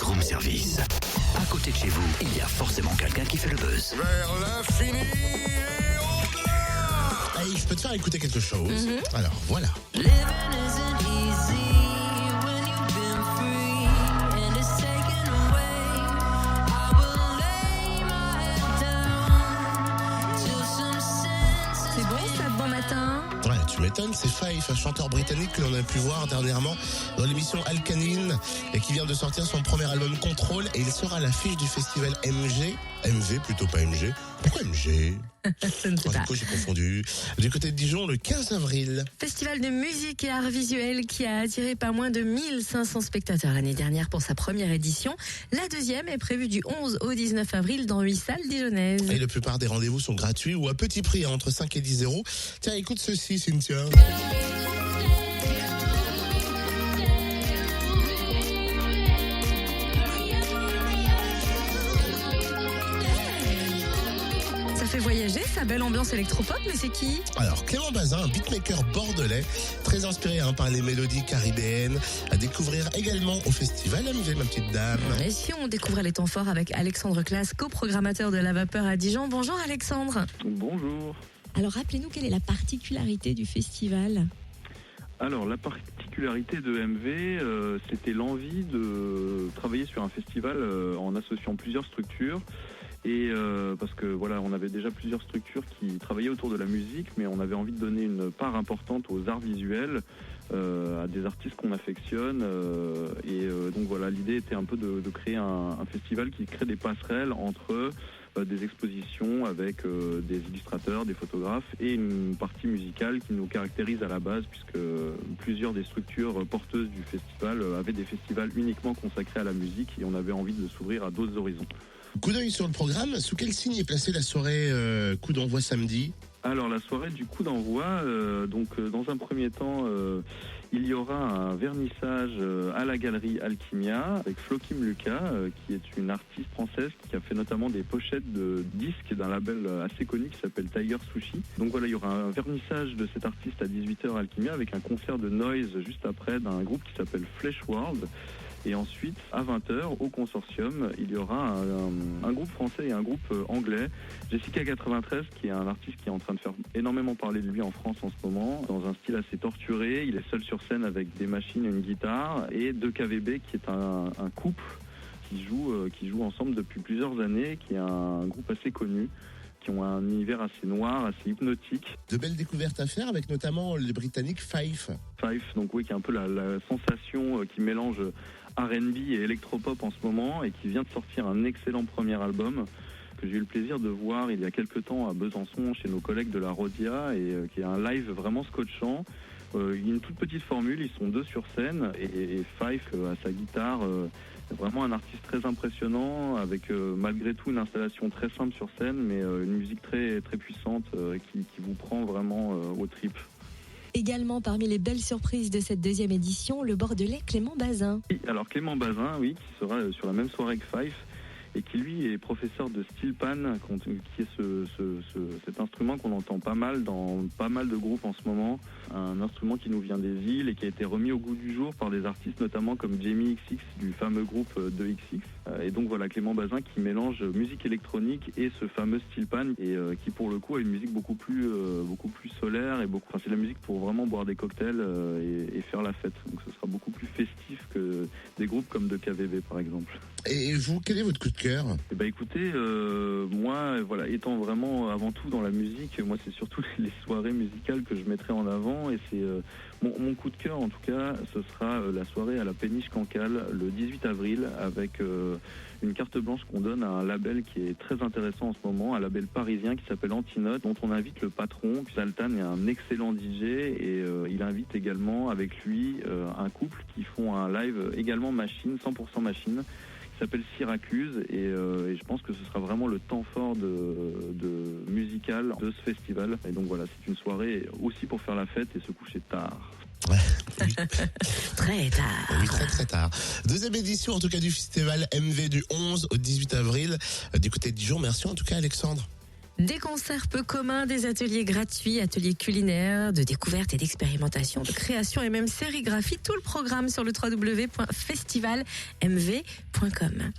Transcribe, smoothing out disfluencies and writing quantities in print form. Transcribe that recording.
Room Service. À côté de chez vous, il y a forcément quelqu'un qui fait le buzz. Vers l'infini et au-delà. Hey, je peux te faire écouter quelque chose. Alors, voilà. Living isn't easy when you've been free and it's taken away. I will lay my head down till some sense. C'est bon ça de bon matin? Ouais, tu m'étonnes, c'est Fife, un chanteur britannique que l'on a pu voir dernièrement dans l'émission Alkaline et qui vient de sortir son premier album Control et il sera à l'affiche du festival MV plutôt pas MG. Pourquoi MG? Je ne sais Du pas. coup, j'ai confondu. Du côté de Dijon, le 15 avril. Festival de musique et arts visuels qui a attiré pas moins de 1500 spectateurs l'année dernière pour sa première édition. La deuxième est prévue du 11 au 19 avril dans 8 salles dijonnaises. Et la plupart des rendez-vous sont gratuits ou à petit prix, entre 5 et 10 euros. Tiens, écoute ceci, Cynthia. Ça fait voyager, sa belle ambiance électropop, mais c'est qui? Alors, Clément Bazin, un beatmaker bordelais, très inspiré par les mélodies caribéennes, à découvrir également au festival MV, ma petite dame. Et si on découvrait les temps forts avec Alexandre Classe, coprogrammateur de La Vapeur à Dijon. Bonjour Alexandre. Bonjour. Alors rappelez-nous quelle est la particularité du festival? Alors la particularité de MV, c'était l'envie de travailler sur un festival en associant plusieurs structures. Et parce que voilà, on avait déjà plusieurs structures qui travaillaient autour de la musique, mais on avait envie de donner une part importante aux arts visuels, à des artistes qu'on affectionne. Donc voilà, l'idée était un peu de créer un festival qui crée des passerelles entre des expositions avec des illustrateurs, des photographes et une partie musicale qui nous caractérise à la base, puisque plusieurs des structures porteuses du festival avaient des festivals uniquement consacrés à la musique et on avait envie de s'ouvrir à d'autres horizons. Coup d'œil sur le programme, sous quel signe est placée la soirée coup d'envoi samedi? Alors la soirée du coup d'envoi, dans un premier temps, il y aura un vernissage à la galerie Alchimia avec Flokim Lucas, qui est une artiste française qui a fait notamment des pochettes de disques d'un label assez connu qui s'appelle Tiger Sushi. Donc voilà, il y aura un vernissage de cet artiste à 18h à Alchimia avec un concert de noise juste après d'un groupe qui s'appelle Flesh World. Et ensuite, à 20h, au Consortium, il y aura un groupe français et un groupe anglais, Jessica 93, qui est un artiste qui est en train de faire énormément parler de lui en France en ce moment, dans un style assez torturé. Il est seul sur scène avec des machines et une guitare, et 2KVB, qui est un couple qui joue ensemble depuis plusieurs années, qui est un groupe assez connu, qui ont un univers assez noir, assez hypnotique. De belles découvertes à faire avec notamment le britannique Fife. Fife, donc oui, qui est un peu la sensation qui mélange R&B et électropop en ce moment et qui vient de sortir un excellent premier album que j'ai eu le plaisir de voir il y a quelques temps à Besançon chez nos collègues de la Rodia et qui est un live vraiment scotchant. Il y a une toute petite formule, ils sont deux sur scène et Fife à sa guitare, vraiment un artiste très impressionnant avec malgré tout une installation très simple sur scène mais une musique très, très puissante qui vous prend vraiment aux tripes. Également parmi les belles surprises de cette deuxième édition, le Bordelais Clément Bazin. Oui, alors Clément Bazin, oui, qui sera sur la même soirée que Fife et qui lui est professeur de steel pan, qui est cet instrument qu'on entend pas mal dans pas mal de groupes en ce moment, un instrument qui nous vient des îles et qui a été remis au goût du jour par des artistes notamment comme Jamie XX du fameux groupe de XX. Et donc voilà, Clément Bazin qui mélange musique électronique et ce fameux steel pan et qui pour le coup a une musique beaucoup plus solaire et c'est la musique pour vraiment boire des cocktails et faire la fête. Donc ce sera beaucoup plus festif que des groupes comme 2KVB par exemple. Et vous, quel est votre coup de cœur? Eh ben écoutez, moi, voilà, étant vraiment avant tout dans la musique, moi c'est surtout les soirées musicales que je mettrai en avant et c'est mon coup de cœur en tout cas, ce sera la soirée à la Péniche Cancale le 18 avril avec une carte blanche qu'on donne à un label qui est très intéressant en ce moment, un label parisien qui s'appelle Antinote, dont on invite le patron. Zaltan est un excellent DJ et il invite également avec lui un couple qui font un live également machine, 100% machine, qui s'appelle Syracuse et je pense que ce sera vraiment le temps fort de musical de ce festival. Et donc voilà, c'est une soirée aussi pour faire la fête et se coucher tard. Très tard. Oui, très très tard. Deuxième édition en tout cas du festival MV du 11 au 18 avril du côté de Dijon. Merci en tout cas Alexandre. Des concerts peu communs, des ateliers gratuits, ateliers culinaires, de découverte et d'expérimentation, de création et même sérigraphie. Tout le programme sur le www.festivalmv.com.